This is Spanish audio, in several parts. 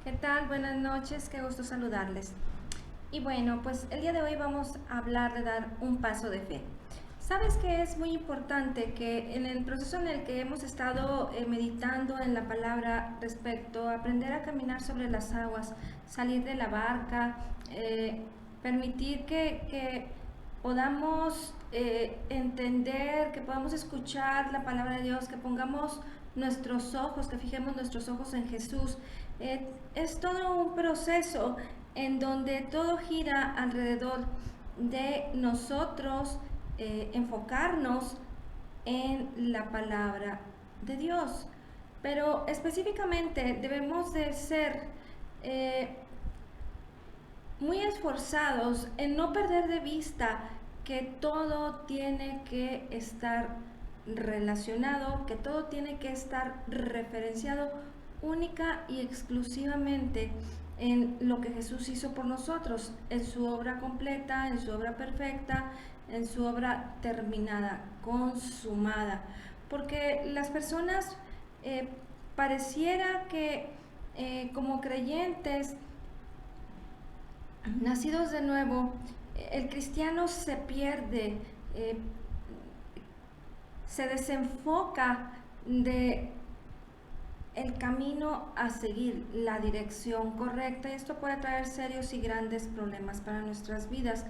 ¿Qué tal? Buenas noches, qué gusto saludarles. Y bueno, pues el día de hoy vamos a hablar de dar un paso de fe. Sabes que es muy importante que en el proceso en el que hemos estado meditando en la palabra respecto a aprender a caminar sobre las aguas, salir de la barca, permitir que podamos entender, que podamos escuchar la palabra de Dios, que pongamos nuestros ojos, que fijemos nuestros ojos en Jesús. Es todo un proceso en donde todo gira alrededor de nosotros enfocarnos en la palabra de Dios. Pero específicamente debemos de ser muy esforzados en no perder de vista que todo tiene que estar relacionado, que todo tiene que estar referenciado única y exclusivamente en lo que Jesús hizo por nosotros, en su obra completa, en su obra perfecta, en su obra terminada, consumada. Porque las personas pareciera que como creyentes nacidos de nuevo, el cristiano se pierde, eh, se desenfoca de el camino a seguir, la dirección correcta, y esto puede traer serios y grandes problemas para nuestras vidas.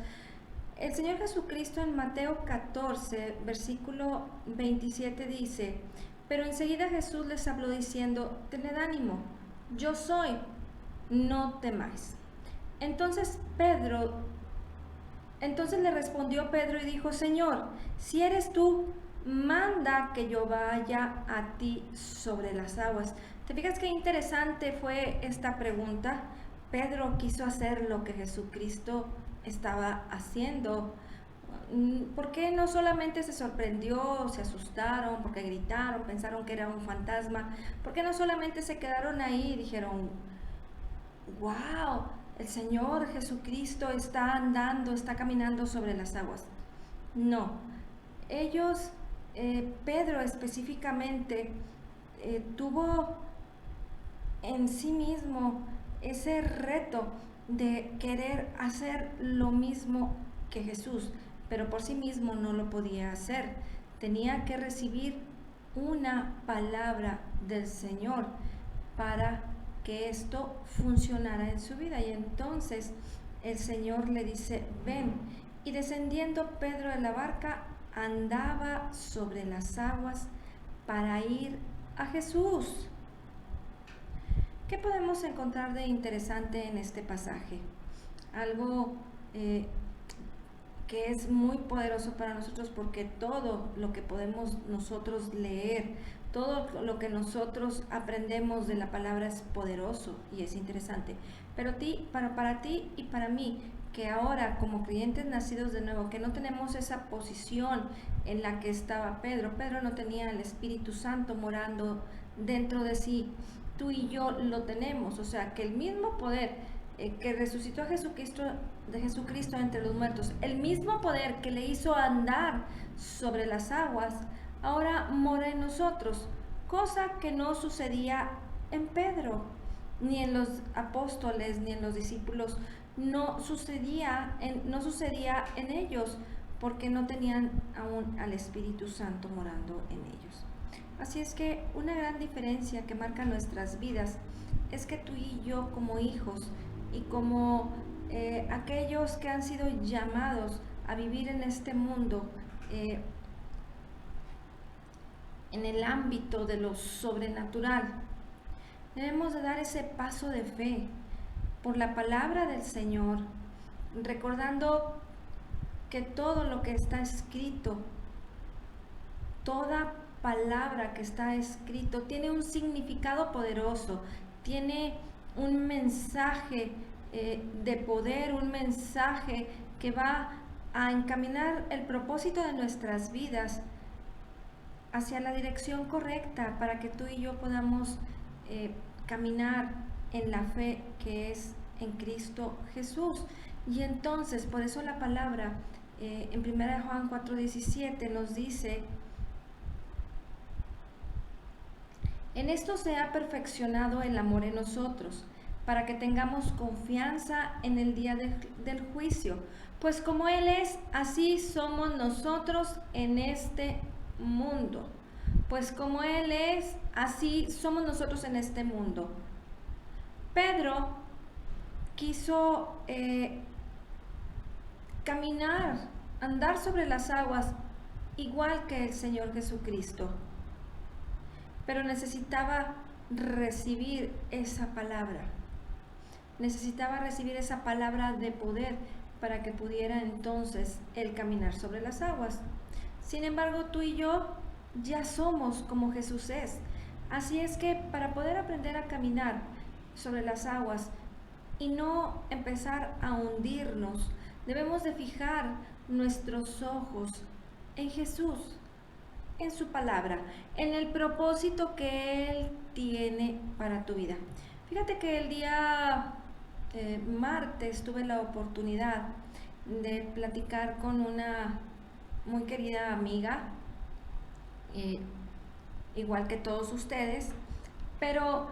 El Señor Jesucristo en Mateo 14, versículo 27 dice: pero enseguida Jesús les habló diciendo: tened ánimo, yo soy, no temáis. Entonces entonces le respondió Pedro y dijo: Señor, si eres tú, manda que yo vaya a ti sobre las aguas. ¿Te fijas qué interesante fue esta pregunta? Pedro quiso hacer lo que Jesucristo estaba haciendo. ¿Por qué no solamente se sorprendió, se asustaron, porque gritaron, pensaron que era un fantasma? ¿Por qué no solamente se quedaron ahí y dijeron: wow, el Señor Jesucristo está andando, está caminando sobre las aguas? No, ellos, Pedro específicamente, tuvo en sí mismo ese reto de querer hacer lo mismo que Jesús, pero por sí mismo no lo podía hacer. Tenía que recibir una palabra del Señor para que esto funcionara en su vida. Y entonces el Señor le dice: ven. Y descendiendo Pedro de la barca, andaba sobre las aguas para ir a Jesús. ¿Qué podemos encontrar de interesante en este pasaje? Algo que es muy poderoso para nosotros, porque todo lo que podemos nosotros leer, todo lo que nosotros aprendemos de la palabra es poderoso y es interesante. Pero para ti y para mí, que ahora como creyentes nacidos de nuevo, que no tenemos esa posición en la que estaba Pedro no tenía el Espíritu Santo morando dentro de sí. Tú y yo lo tenemos, o sea que el mismo poder que resucitó a Jesucristo entre los muertos, el mismo poder que le hizo andar sobre las aguas, ahora mora en nosotros, cosa que no sucedía en Pedro, ni en los apóstoles, ni en los discípulos. No sucedía en ellos, porque no tenían aún al Espíritu Santo morando en ellos. Así es que una gran diferencia que marca nuestras vidas es que tú y yo, como hijos y como aquellos que han sido llamados a vivir en este mundo, en el ámbito de lo sobrenatural, debemos de dar ese paso de fe por la palabra del Señor, recordando que todo lo que está escrito, toda palabra que está escrito tiene un significado poderoso, tiene un mensaje de poder, un mensaje que va a encaminar el propósito de nuestras vidas hacia la dirección correcta, para que tú y yo podamos caminar en la fe que es en Cristo Jesús. Y entonces, por eso la palabra en 1 Juan 4:17 nos dice: en esto se ha perfeccionado el amor en nosotros, para que tengamos confianza en el día del juicio. Pues como Él es, así somos nosotros en este mundo. Pues como Él es, así somos nosotros en este mundo. Pedro quiso caminar, andar sobre las aguas, igual que el Señor Jesucristo. Pero necesitaba recibir esa palabra. Necesitaba recibir esa palabra de poder para que pudiera entonces él caminar sobre las aguas. Sin embargo, tú y yo ya somos como Jesús es. Así es que para poder aprender a caminar sobre las aguas y no empezar a hundirnos, debemos de fijar nuestros ojos en Jesús, en su palabra, en el propósito que Él tiene para tu vida. Fíjate que el día martes tuve la oportunidad de platicar con una muy querida amiga, igual que todos ustedes, pero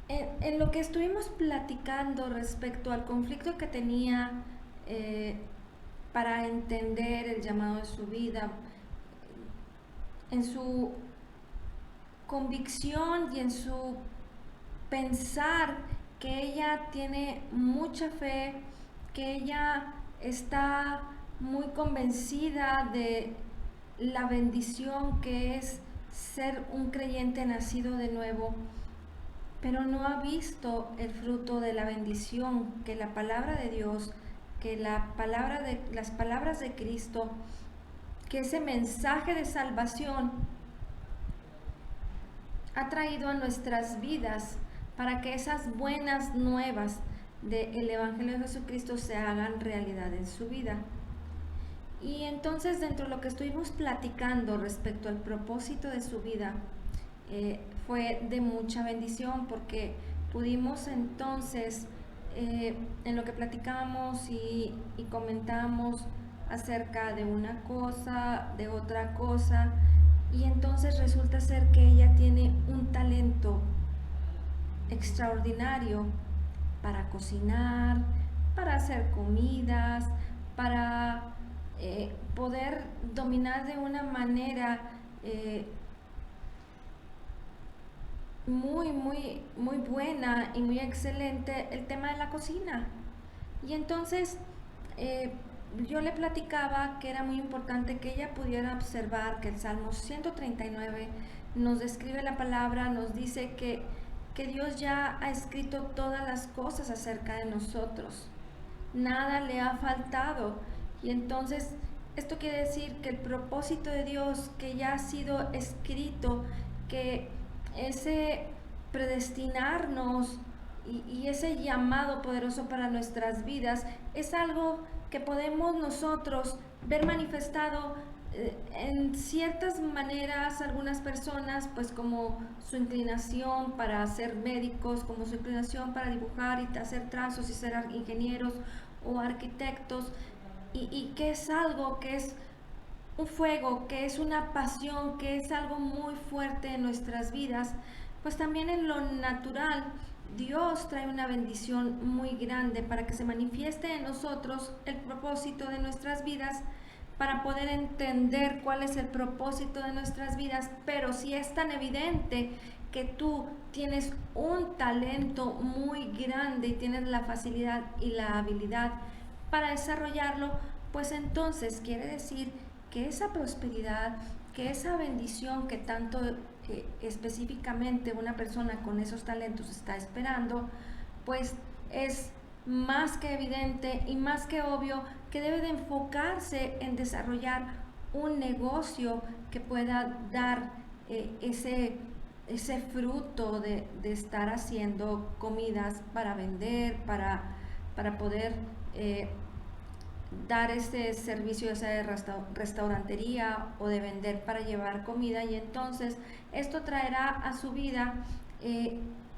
en lo que estuvimos platicando respecto al conflicto que tenía para entender el llamado de su vida, en su convicción y en su pensar que ella tiene mucha fe, que ella está muy convencida de la bendición que es ser un creyente nacido de nuevo, pero no ha visto el fruto de la bendición que la palabra de Dios, que las palabras de Cristo, que ese mensaje de salvación ha traído a nuestras vidas para que esas buenas nuevas del Evangelio de Jesucristo se hagan realidad en su vida. Y entonces, dentro de lo que estuvimos platicando respecto al propósito de su vida, fue de mucha bendición, porque pudimos entonces, en lo que platicamos y comentamos acerca de una cosa, de otra cosa, y entonces resulta ser que ella tiene un talento extraordinario para cocinar, para hacer comidas, para poder dominar de una manera muy buena y muy excelente el tema de la cocina. Y entonces yo le platicaba que era muy importante que ella pudiera observar que el Salmo 139 nos describe la palabra, nos dice que Dios ya ha escrito todas las cosas acerca de nosotros. Nada le ha faltado. Y entonces esto quiere decir que el propósito de Dios que ya ha sido escrito, que ese predestinarnos y ese llamado poderoso para nuestras vidas es algo que podemos nosotros ver manifestado en ciertas maneras. Algunas personas, pues como su inclinación para ser médicos, como su inclinación para dibujar y hacer trazos y ser ingenieros o arquitectos, y que es algo que es un fuego, que es una pasión, que es algo muy fuerte en nuestras vidas. Pues también en lo natural Dios trae una bendición muy grande para que se manifieste en nosotros el propósito de nuestras vidas, para poder entender cuál es el propósito de nuestras vidas. Pero si es tan evidente que tú tienes un talento muy grande y tienes la facilidad y la habilidad para desarrollarlo, pues entonces quiere decir que esa prosperidad, que esa bendición que tanto específicamente una persona con esos talentos está esperando, pues es más que evidente y más que obvio que debe de enfocarse en desarrollar un negocio que pueda dar ese fruto de estar haciendo comidas para vender, para poder dar ese servicio, ya sea de restaurantería o de vender para llevar comida. Y entonces esto traerá a su vida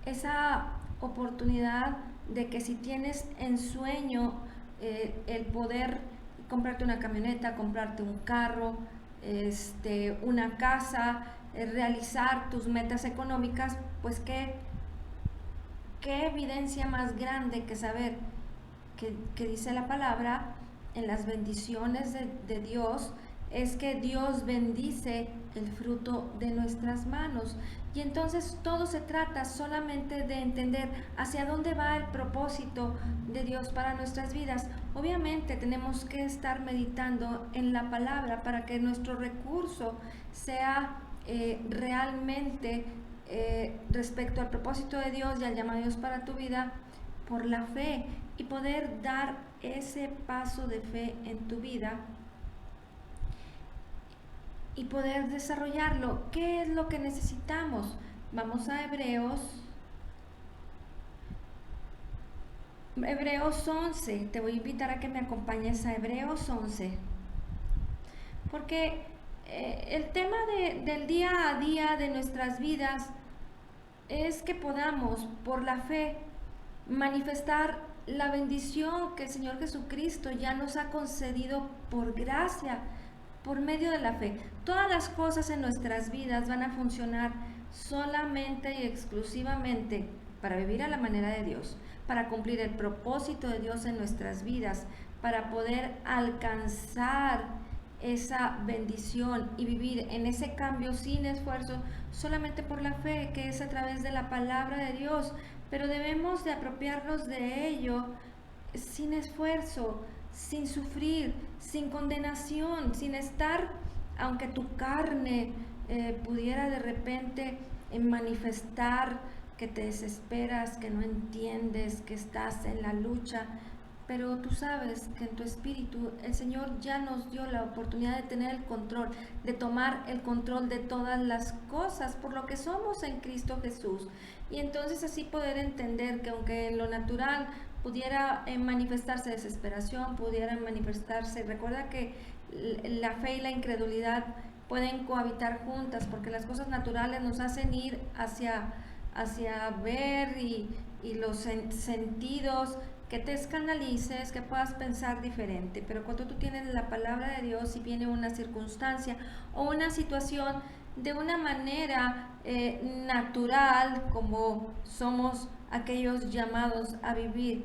esa oportunidad de que si tienes en sueño el poder comprarte una camioneta, comprarte un carro, una casa, realizar tus metas económicas, pues qué evidencia más grande que saber que dice la palabra en las bendiciones de Dios, es que Dios bendice el fruto de nuestras manos. Y entonces todo se trata solamente de entender hacia dónde va el propósito de Dios para nuestras vidas. Obviamente tenemos que estar meditando en la palabra para que nuestro recurso sea realmente respecto al propósito de Dios y al llamado de Dios para tu vida por la fe, y poder dar ese paso de fe en tu vida y poder desarrollarlo. ¿Qué es lo que necesitamos? Vamos a Hebreos 11. Te voy a invitar a que me acompañes a Hebreos 11. Porque el tema del día a día de nuestras vidas es que podamos, por la fe, manifestar la bendición que el Señor Jesucristo ya nos ha concedido por gracia, por medio de la fe. Todas las cosas en nuestras vidas van a funcionar solamente y exclusivamente para vivir a la manera de Dios, para cumplir el propósito de Dios en nuestras vidas, para poder alcanzar esa bendición y vivir en ese cambio sin esfuerzo, solamente por la fe, que es a través de la palabra de Dios. Pero debemos de apropiarnos de ello sin esfuerzo, sin sufrir, sin condenación, sin estar, aunque tu carne pudiera de repente manifestar que te desesperas, que no entiendes, que estás en la lucha. Pero tú sabes que en tu espíritu el Señor ya nos dio la oportunidad de tener el control, de tomar el control de todas las cosas, por lo que somos en Cristo Jesús. Y entonces así poder entender que aunque en lo natural pudiera manifestarse desesperación, pudiera manifestarse, recuerda que la fe y la incredulidad pueden cohabitar juntas, porque las cosas naturales nos hacen ir hacia ver y los sentidos, que te escandalices, que puedas pensar diferente. Pero cuando tú tienes la palabra de Dios y viene una circunstancia o una situación de una manera natural, como somos aquellos llamados a vivir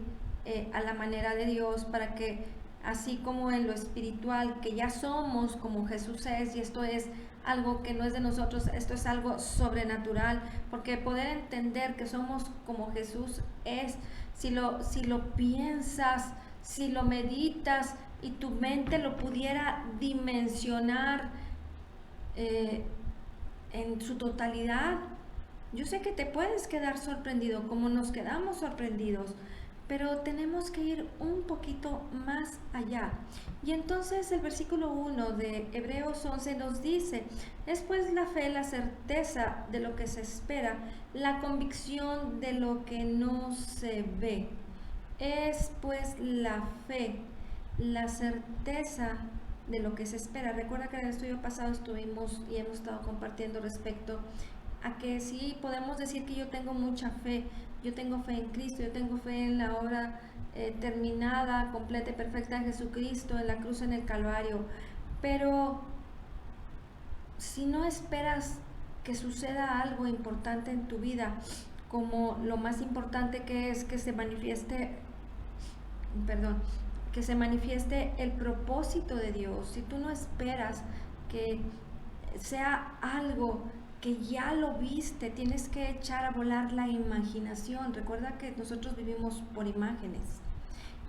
a la manera de Dios, para que así como en lo espiritual, que ya somos como Jesús es, y esto es algo que no es de nosotros, esto es algo sobrenatural, porque poder entender que somos como Jesús es, si lo piensas, si lo meditas y tu mente lo pudiera dimensionar en su totalidad, yo sé que te puedes quedar sorprendido, como nos quedamos sorprendidos, pero tenemos que ir un poquito más allá. Y entonces el versículo 1 de Hebreos 11 nos dice: es pues la fe, la certeza de lo que se espera, la convicción de lo que no se ve. Es pues la fe, la certeza de lo que se espera. Recuerda que en el estudio pasado estuvimos y hemos estado compartiendo respecto a que sí podemos decir que yo tengo mucha fe, yo tengo fe en Cristo, yo tengo fe en la obra terminada, completa y perfecta de Jesucristo en la cruz, en el Calvario, pero si no esperas que suceda algo importante en tu vida, como lo más importante que es que se manifieste, que se manifieste el propósito de Dios, si tú no esperas que sea algo que ya lo viste, tienes que echar a volar la imaginación. Recuerda que nosotros vivimos por imágenes.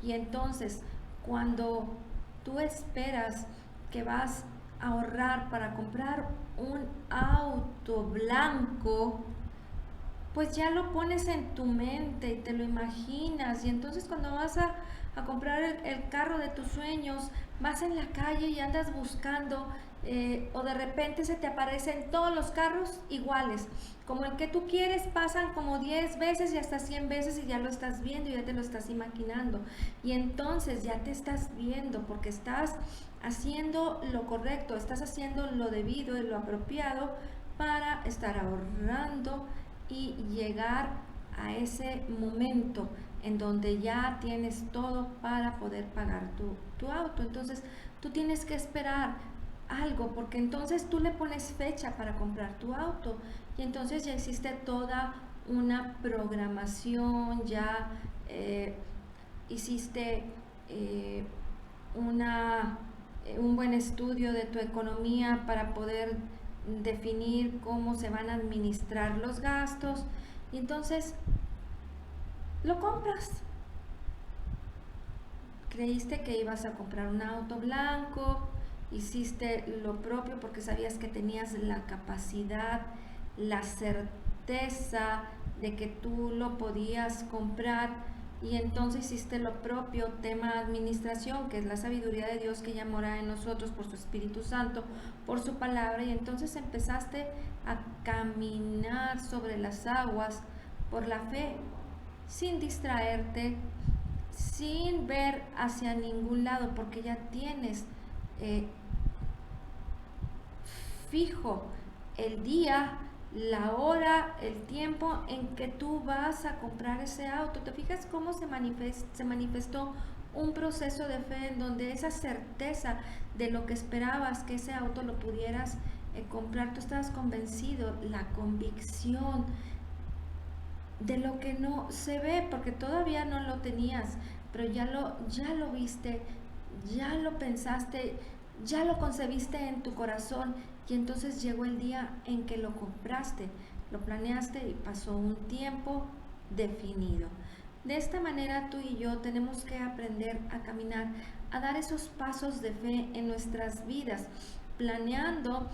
Y entonces, cuando tú esperas que vas a ahorrar para comprar un auto blanco, pues ya lo pones en tu mente y te lo imaginas. Y entonces cuando vas a comprar el carro de tus sueños, vas en la calle y andas buscando, o de repente se te aparecen todos los carros iguales, como el que tú quieres, pasan como 10 veces y hasta 100 veces, y ya lo estás viendo y ya te lo estás imaginando. Y entonces ya te estás viendo, porque estás haciendo lo correcto, estás haciendo lo debido y lo apropiado para estar ahorrando y llegar a ese momento en donde ya tienes todo para poder pagar tu auto. Entonces tú tienes que esperar algo, porque entonces tú le pones fecha para comprar tu auto y entonces ya hiciste toda una programación, ya hiciste eh, un buen estudio de tu economía para poder definir cómo se van a administrar los gastos y entonces lo compras. Creíste que ibas a comprar un auto blanco, hiciste lo propio porque sabías que tenías la capacidad, la certeza de que tú lo podías comprar y entonces hiciste lo propio, tema administración, que es la sabiduría de Dios que ya mora en nosotros por su Espíritu Santo, por su palabra, y entonces empezaste a caminar sobre las aguas por la fe, sin distraerte, sin ver hacia ningún lado, porque ya tienes eh, fijo el día, la hora, el tiempo en que tú vas a comprar ese auto. ¿Te fijas cómo se manifestó un proceso de fe en donde esa certeza de lo que esperabas que ese auto lo pudieras comprar, tú estabas convencido, la convicción de lo que no se ve, porque todavía no lo tenías, pero ya lo viste, ya lo pensaste, ya lo concebiste en tu corazón y entonces llegó el día en que lo compraste, lo planeaste y pasó un tiempo definido. De esta manera tú y yo tenemos que aprender a caminar, a dar esos pasos de fe en nuestras vidas, planeando,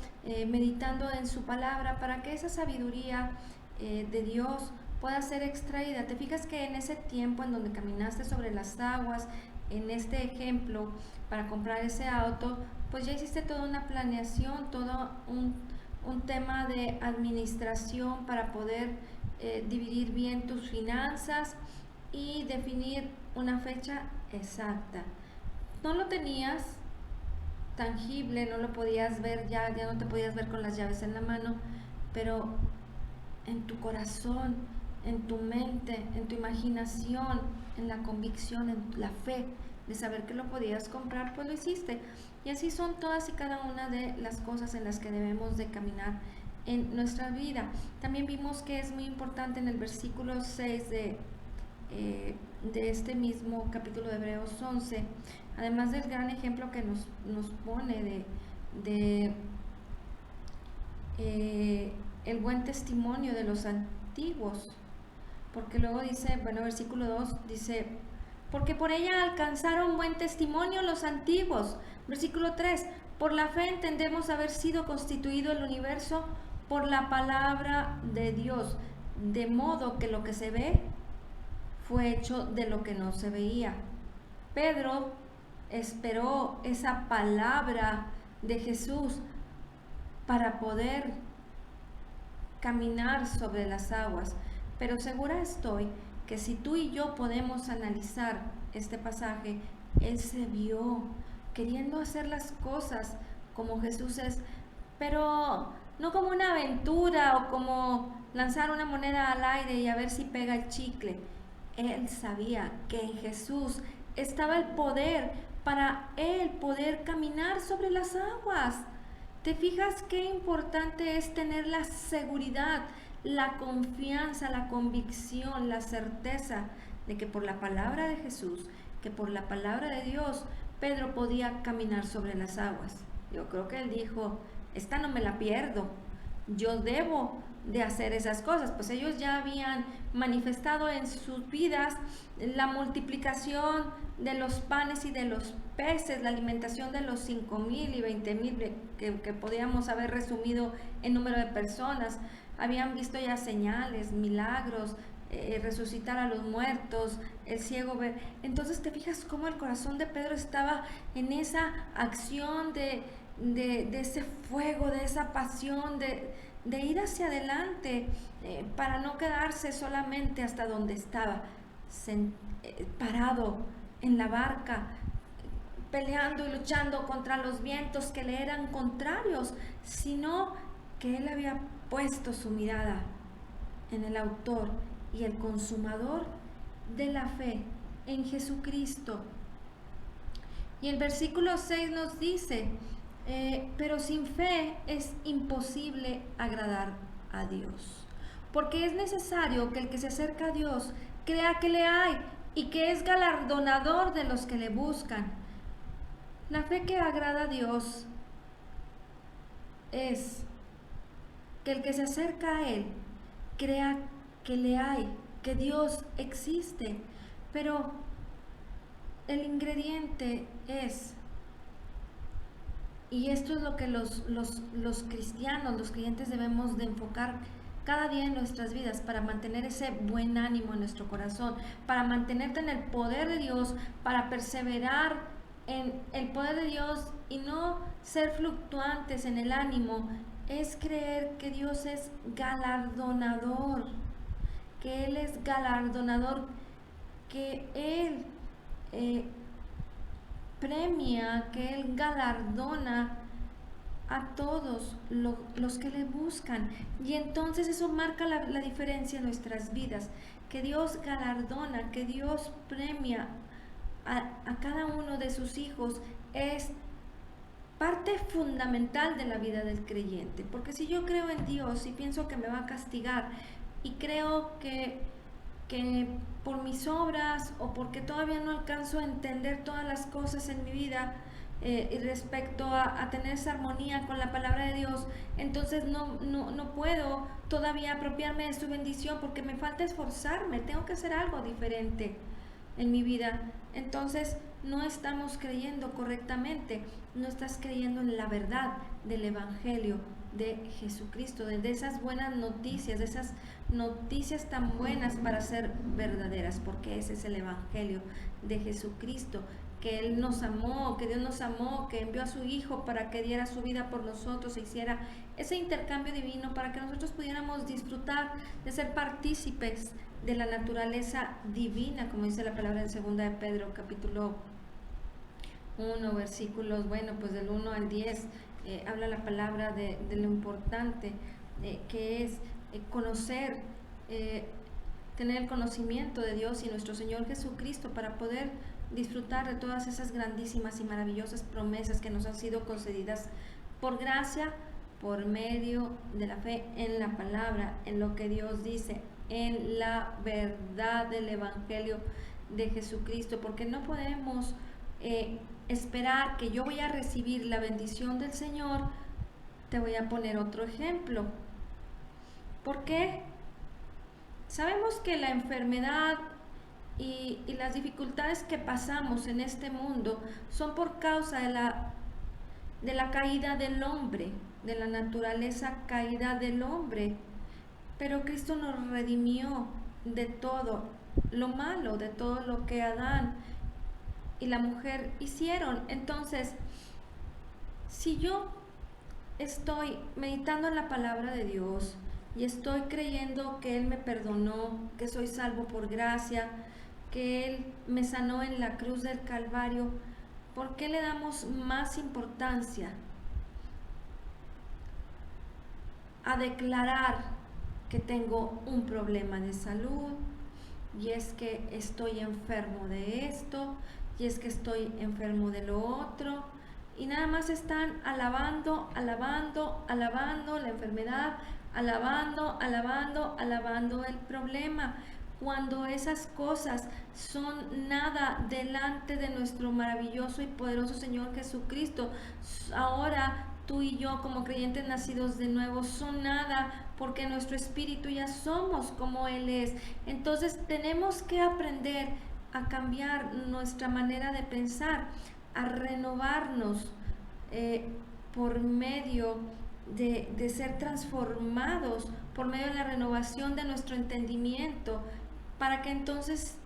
meditando en su palabra para que esa sabiduría de Dios pueda ser extraída. Te fijas que en ese tiempo en donde caminaste sobre las aguas, en este ejemplo, para comprar ese auto, pues ya hiciste toda una planeación, todo un tema de administración para poder dividir bien tus finanzas y definir una fecha exacta. No lo tenías tangible, no lo podías ver ya no te podías ver con las llaves en la mano, pero en tu corazón, en tu mente, en tu imaginación, en la convicción, en la fe de saber que lo podías comprar, pues lo hiciste. Y así son todas y cada una de las cosas en las que debemos de caminar en nuestra vida. También vimos que es muy importante en el versículo 6 de este mismo capítulo de Hebreos 11, además del gran ejemplo que nos pone de el buen testimonio de los antiguos, porque luego dice, bueno, versículo 2 dice, porque por ella alcanzaron buen testimonio los antiguos. Versículo 3, por la fe entendemos haber sido constituido el universo por la palabra de Dios, de modo que lo que se ve fue hecho de lo que no se veía. Pedro esperó esa palabra de Jesús para poder caminar sobre las aguas. Pero segura estoy que si tú y yo podemos analizar este pasaje, Él se vio queriendo hacer las cosas como Jesús es, pero no como una aventura o como lanzar una moneda al aire y a ver si pega el chicle. Él sabía que en Jesús estaba el poder para Él poder caminar sobre las aguas. ¿Te fijas qué importante es tener la seguridad, la confianza, la convicción, la certeza de que por la palabra de Jesús, que por la palabra de Dios, Pedro podía caminar sobre las aguas? Yo creo que él dijo, esta no me la pierdo, yo debo de hacer esas cosas, pues ellos ya habían manifestado en sus vidas la multiplicación de los panes y de los peces, la alimentación de los 5,000 y 20,000 que podíamos haber resumido en número de personas. Habían visto ya señales, milagros, resucitar a los muertos, el ciego ver. Entonces te fijas cómo el corazón de Pedro estaba en esa acción de ese fuego, de esa pasión, de ir hacia adelante, para no quedarse solamente hasta donde estaba, parado en la barca, peleando y luchando contra los vientos que le eran contrarios, sino que él había puesto su mirada en el autor y el consumador de la fe, en Jesucristo. Y el versículo 6 nos dice, pero sin fe es imposible agradar a Dios. Porque es necesario que el que se acerca a Dios crea que le hay y que es galardonador de los que le buscan. La fe que agrada a Dios es que el que se acerca a Él crea que le hay, que Dios existe. Pero el ingrediente es, y esto es lo que los cristianos, los creyentes debemos de enfocar cada día en nuestras vidas para mantener ese buen ánimo en nuestro corazón, para mantenerte en el poder de Dios, para perseverar en el poder de Dios y no ser fluctuantes en el ánimo, es creer que Dios es galardonador, que Él es galardonador, que Él premia, que Él galardona a todos los que le buscan. Y entonces eso marca la diferencia en nuestras vidas, que Dios galardona, que Dios premia a cada uno de sus hijos. Es parte fundamental de la vida del creyente, porque si yo creo en Dios y pienso que me va a castigar y creo que por mis obras o porque todavía no alcanzo a entender todas las cosas en mi vida y respecto a tener esa armonía con la palabra de Dios, entonces no puedo todavía apropiarme de su bendición porque me falta esforzarme, tengo que hacer algo diferente en mi vida. Entonces no estamos creyendo correctamente, no estás creyendo en la verdad del Evangelio de Jesucristo, de esas buenas noticias, de esas noticias tan buenas para ser verdaderas, porque ese es el Evangelio de Jesucristo, que Él nos amó, que Dios nos amó, que envió a su Hijo para que diera su vida por nosotros e hiciera ese intercambio divino para que nosotros pudiéramos disfrutar de ser partícipes de la naturaleza divina, como dice la palabra en 2 de Pedro, capítulo 1, versículos, pues del 1 al 10, habla la palabra de lo importante que es conocer, tener el conocimiento de Dios y nuestro Señor Jesucristo para poder disfrutar de todas esas grandísimas y maravillosas promesas que nos han sido concedidas por gracia, por medio de la fe en la palabra, en lo que Dios dice, en la verdad del Evangelio de Jesucristo, porque no podemos esperar que yo voy a recibir la bendición del Señor. Te voy a poner otro ejemplo. ¿Por qué? Sabemos que la enfermedad y las dificultades que pasamos en este mundo son por causa de la caída del hombre, de la naturaleza caída del hombre. Pero Cristo nos redimió de todo lo malo, de todo lo que Adán y la mujer hicieron. Entonces, si yo estoy meditando en la palabra de Dios y estoy creyendo que Él me perdonó, que soy salvo por gracia, que Él me sanó en la cruz del Calvario, ¿por qué le damos más importancia a declarar que tengo un problema de salud, y es que estoy enfermo de esto, y es que estoy enfermo de lo otro, y nada más están alabando la enfermedad, alabando el problema, cuando esas cosas son nada delante de nuestro maravilloso y poderoso Señor Jesucristo? Ahora tú y yo, como creyentes nacidos de nuevo, son nada, porque nuestro espíritu ya somos como Él es. Entonces tenemos que aprender a cambiar nuestra manera de pensar, a renovarnos por medio de ser transformados, por medio de la renovación de nuestro entendimiento, para que entonces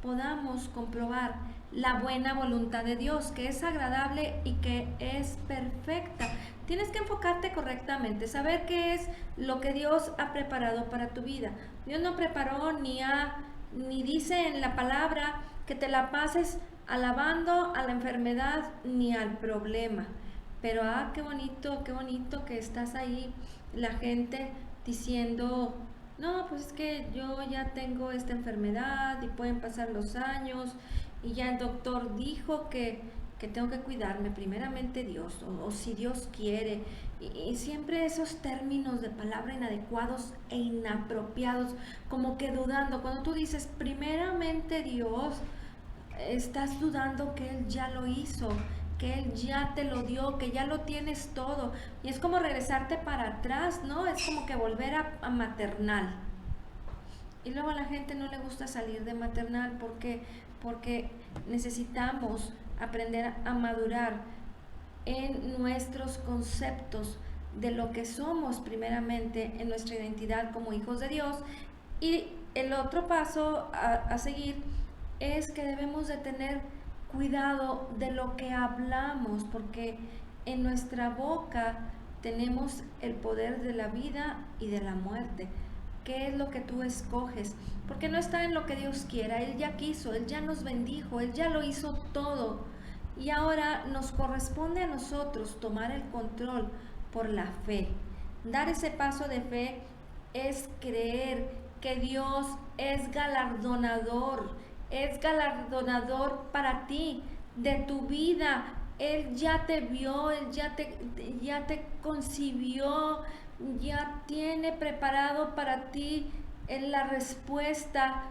podamos comprobar la buena voluntad de Dios, que es agradable y que es perfecta. Tienes que enfocarte correctamente, saber qué es lo que Dios ha preparado para tu vida. Dios no preparó ni dice en la palabra que te la pases alabando a la enfermedad ni al problema. Pero qué bonito que estás ahí, la gente diciendo: no, pues es que yo ya tengo esta enfermedad y pueden pasar los años y ya el doctor dijo que que tengo que cuidarme, primeramente Dios, o si Dios quiere, y siempre esos términos de palabra inadecuados e inapropiados, como que dudando. Cuando tú dices primeramente Dios, estás dudando que Él ya lo hizo, que Él ya te lo dio, que ya lo tienes todo. Y es como regresarte para atrás, ¿no? Es como que volver a maternal. Y luego a la gente no le gusta salir de maternal porque necesitamos aprender a madurar en nuestros conceptos de lo que somos primeramente, en nuestra identidad como hijos de Dios. Y el otro paso a seguir es que debemos de tener cuidado de lo que hablamos, porque en nuestra boca tenemos el poder de la vida y de la muerte. ¿Qué es lo que tú escoges? Porque no está en lo que Dios quiera. Él ya quiso, Él ya nos bendijo, Él ya lo hizo todo. Y ahora nos corresponde a nosotros tomar el control por la fe. Dar ese paso de fe es creer que Dios es galardonador para ti, de tu vida. Él ya te vio, Él ya te concibió, ya tiene preparado para ti la respuesta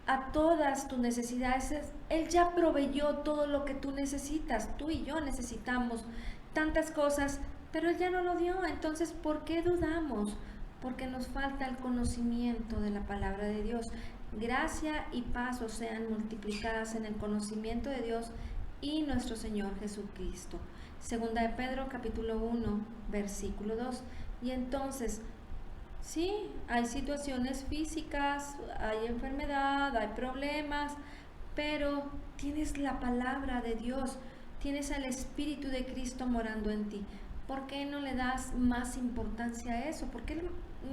a todas tus necesidades. Él ya proveyó todo lo que tú necesitas. Tú y yo necesitamos tantas cosas, pero Él ya no lo dio. Entonces, ¿por qué dudamos? Porque nos falta el conocimiento de la palabra de Dios. Gracia y paz os sean multiplicadas en el conocimiento de Dios y nuestro Señor Jesucristo. Segunda de Pedro, capítulo 1, versículo 2. Y entonces, sí, hay situaciones físicas, hay enfermedad, hay problemas, pero tienes la palabra de Dios, tienes al Espíritu de Cristo morando en ti. ¿Por qué no le das más importancia a eso? ¿Por qué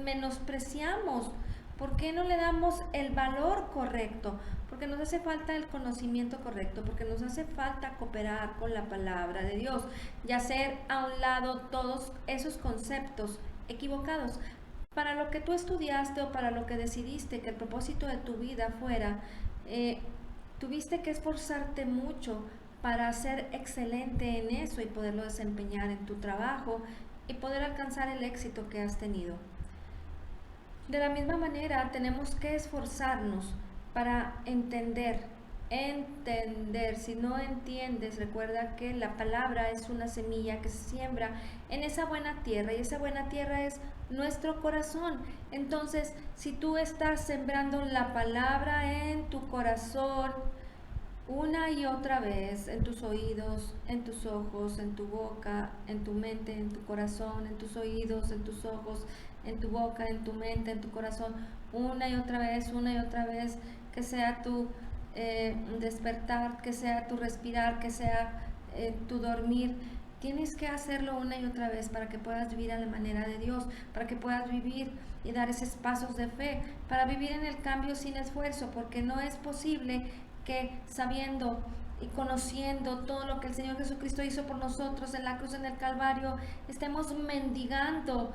menospreciamos? ¿Por qué no le damos el valor correcto? Porque nos hace falta el conocimiento correcto, porque nos hace falta cooperar con la palabra de Dios y hacer a un lado todos esos conceptos equivocados. Para lo que tú estudiaste o para lo que decidiste que el propósito de tu vida fuera, tuviste que esforzarte mucho para ser excelente en eso y poderlo desempeñar en tu trabajo y poder alcanzar el éxito que has tenido. De la misma manera, tenemos que esforzarnos para entender. Si no entiendes, recuerda que la palabra es una semilla que se siembra en esa buena tierra, y esa buena tierra es nuestro corazón. Entonces, si tú estás sembrando la palabra en tu corazón una y otra vez, en tus oídos, en tus ojos, en tu boca, en tu mente, en tu corazón, en tus oídos, en tus ojos, en tu boca, en tu mente, en tu corazón, una y otra vez, que sea tu despertar, que sea tu respirar, que sea tu dormir. Tienes que hacerlo una y otra vez para que puedas vivir a la manera de Dios, para que puedas vivir y dar esos pasos de fe, para vivir en el cambio sin esfuerzo, porque no es posible que sabiendo y conociendo todo lo que el Señor Jesucristo hizo por nosotros en la cruz, en el Calvario, estemos mendigando,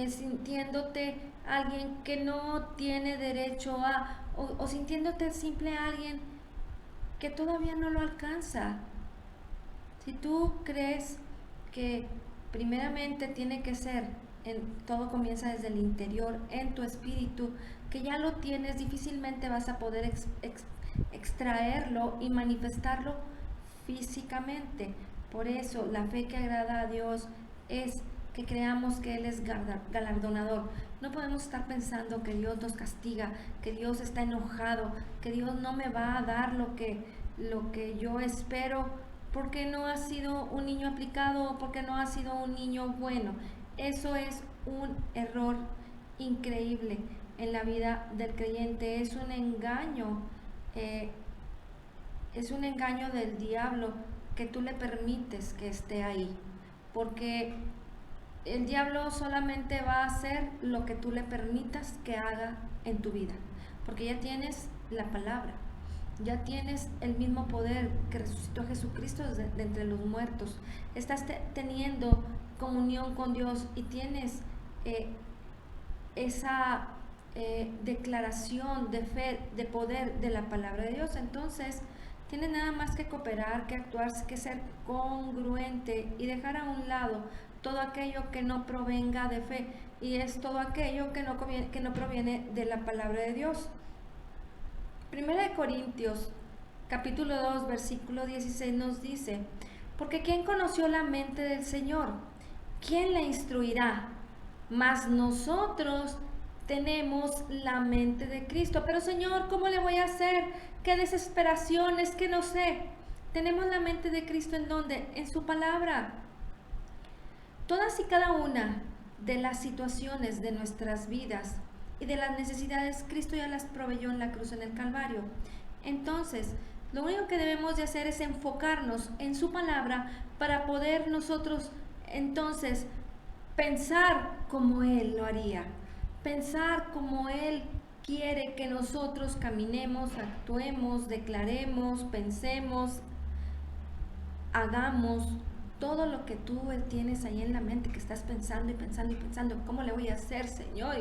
sintiéndote alguien que no tiene derecho a, o sintiéndote simple alguien que todavía no lo alcanza. Si tú crees que primeramente tiene que ser, todo comienza desde el interior, en tu espíritu, que ya lo tienes, difícilmente vas a poder extraerlo y manifestarlo físicamente. Por eso la fe que agrada a Dios es que creamos que Él es galardonador. No podemos estar pensando que Dios nos castiga, que Dios está enojado, que Dios no me va a dar lo que yo espero, porque no ha sido un niño aplicado o porque no ha sido un niño bueno. Eso es un error increíble en la vida del creyente. Es un engaño del diablo que tú le permites que esté ahí, porque el diablo solamente va a hacer lo que tú le permitas que haga en tu vida, porque ya tienes la palabra, ya tienes el mismo poder que resucitó a Jesucristo de entre los muertos. Estás teniendo comunión con Dios y tienes esa declaración de fe, de poder de la palabra de Dios. Entonces Tienes nada más que cooperar, que actuar, que ser congruente y dejar a un lado todo aquello que no provenga de fe, y es todo aquello que no proviene de la palabra de Dios. Primera de Corintios, capítulo 2, versículo 16 nos dice: porque ¿quién conoció la mente del Señor? ¿Quién la instruirá? Mas nosotros tenemos la mente de Cristo. Pero Señor, ¿cómo le voy a hacer? Qué desesperación, es que no sé. Tenemos la mente de Cristo, ¿en dónde? En su palabra. Todas y cada una de las situaciones de nuestras vidas y de las necesidades, Cristo ya las proveyó en la cruz, en el Calvario. Entonces, lo único que debemos de hacer es enfocarnos en su palabra para poder nosotros entonces pensar como Él lo haría, pensar como Él quiere que nosotros caminemos, actuemos, declaremos, pensemos, hagamos todo lo que tú tienes ahí en la mente, que estás pensando y pensando y pensando, ¿cómo le voy a hacer, Señor?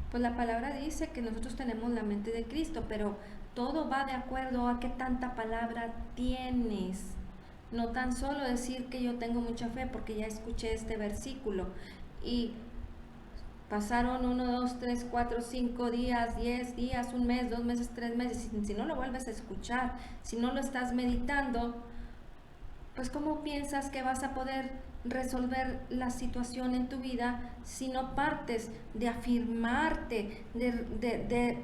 Pues la palabra dice que nosotros tenemos la mente de Cristo, pero todo va de acuerdo a qué tanta palabra tienes. No tan solo decir que yo tengo mucha fe, porque ya escuché este versículo y pasaron 1, 2, 3, 4, 5 días, 10 días, un mes, 2 meses, 3 meses. Si no lo vuelves a escuchar, si no lo estás meditando, pues ¿cómo piensas que vas a poder resolver la situación en tu vida si no partes de afirmarte, de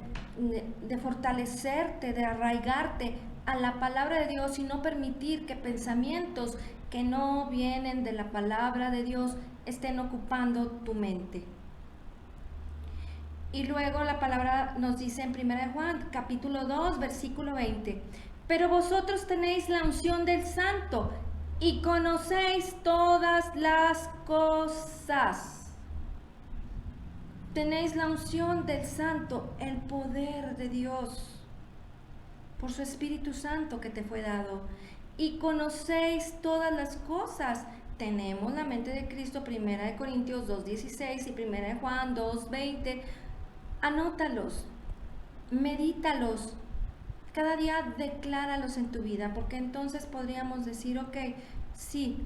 fortalecerte, de arraigarte a la palabra de Dios y no permitir que pensamientos que no vienen de la palabra de Dios estén ocupando tu mente? Y luego la palabra nos dice en 1 Juan, capítulo 2, versículo 20: pero vosotros tenéis la unción del Santo y conocéis todas las cosas. Tenéis la unción del Santo, el poder de Dios, por su Espíritu Santo que te fue dado. Y conocéis todas las cosas. Tenemos la mente de Cristo, 1 Corintios 2:16 y 1 Juan 2:20. Anótalos, medítalos, cada día decláralos en tu vida, porque entonces podríamos decir, ok, sí,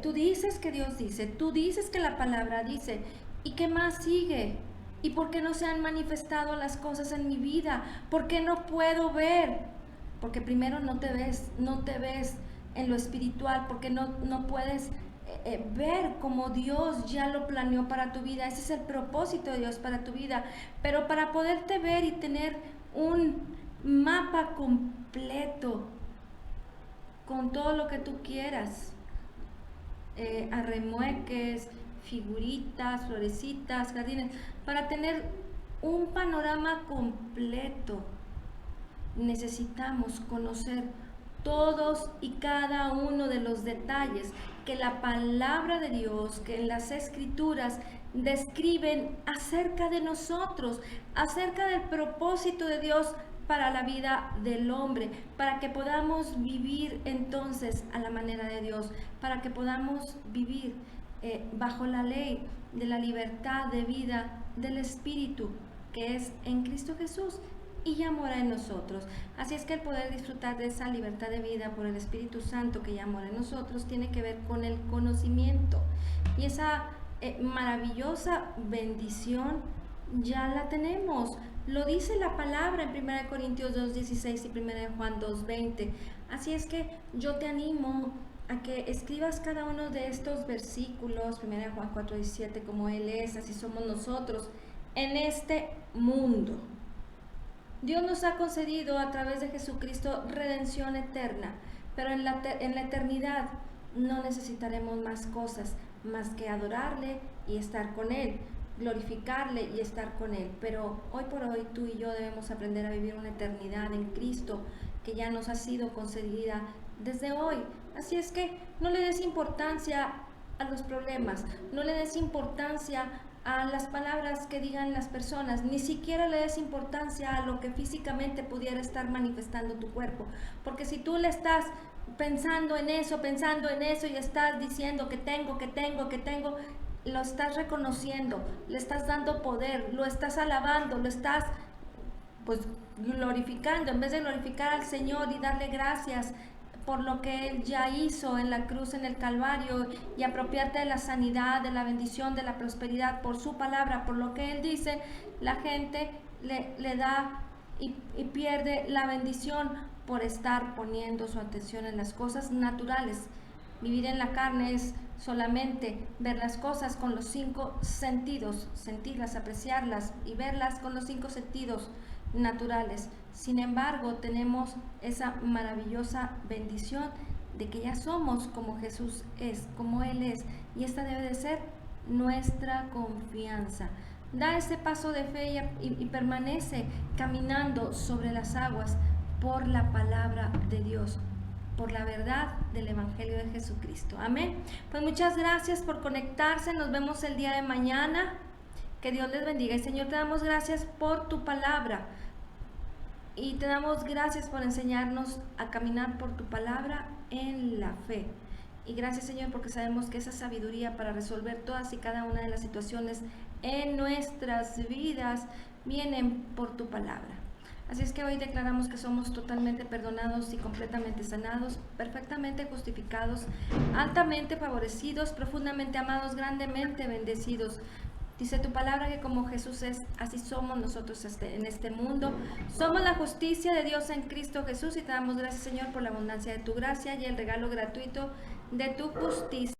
tú dices que Dios dice, tú dices que la palabra dice, ¿y qué más sigue? ¿Y por qué no se han manifestado las cosas en mi vida? ¿Por qué no puedo ver? Porque primero no te ves en lo espiritual, porque no puedes ver como Dios ya lo planeó para tu vida. Ese es el propósito de Dios para tu vida. Pero para poderte ver y tener un mapa completo con todo lo que tú quieras, arremueques, figuritas, florecitas, jardines, para tener un panorama completo, necesitamos conocer todos y cada uno de los detalles que la palabra de Dios, que en las Escrituras describen acerca de nosotros, acerca del propósito de Dios para la vida del hombre, para que podamos vivir entonces a la manera de Dios, para que podamos vivir bajo la ley de la libertad de vida del Espíritu, que es en Cristo Jesús y ya mora en nosotros. Así es que el poder disfrutar de esa libertad de vida por el Espíritu Santo que ya mora en nosotros tiene que ver con el conocimiento, y esa maravillosa bendición ya la tenemos. Lo dice la palabra en 1 Corintios 2:16 y 1 Juan 2:20. Así es que yo te animo a que escribas cada uno de estos versículos, 1 Juan 4:17, como Él es, así somos nosotros en este mundo. Dios nos ha concedido a través de Jesucristo redención eterna, pero en la eternidad no necesitaremos más cosas más que adorarle y estar con Él, glorificarle y estar con Él. Pero hoy por hoy tú y yo debemos aprender a vivir una eternidad en Cristo que ya nos ha sido concedida desde hoy. Así es que no le des importancia a los problemas, no le des importancia a las palabras que digan las personas, ni siquiera le des importancia a lo que físicamente pudiera estar manifestando tu cuerpo, porque si tú le estás pensando en eso y estás diciendo que tengo, lo estás reconociendo, le estás dando poder, lo estás alabando, lo estás pues glorificando, en vez de glorificar al Señor y darle gracias por lo que Él ya hizo en la cruz, en el Calvario, y apropiarte de la sanidad, de la bendición, de la prosperidad, por su palabra, por lo que Él dice, la gente le da y pierde la bendición por estar poniendo su atención en las cosas naturales. Vivir en la carne es solamente ver las cosas con los 5 sentidos, sentirlas, apreciarlas y verlas con los 5 sentidos naturales. Sin embargo, tenemos esa maravillosa bendición de que ya somos como Jesús es, como Él es, y esta debe de ser nuestra confianza. Da ese paso de fe y permanece caminando sobre las aguas por la palabra de Dios, por la verdad del Evangelio de Jesucristo. Amén. Pues muchas gracias por conectarse. Nos vemos el día de mañana. Que Dios les bendiga. Y Señor, te damos gracias por tu palabra. Y te damos gracias por enseñarnos a caminar por tu palabra en la fe. Y gracias, Señor, porque sabemos que esa sabiduría para resolver todas y cada una de las situaciones en nuestras vidas vienen por tu palabra. Así es que hoy declaramos que somos totalmente perdonados y completamente sanados, perfectamente justificados, altamente favorecidos, profundamente amados, grandemente bendecidos. Dice tu palabra que como Jesús es, así somos nosotros en este mundo. Somos la justicia de Dios en Cristo Jesús y te damos gracias, Señor, por la abundancia de tu gracia y el regalo gratuito de tu justicia.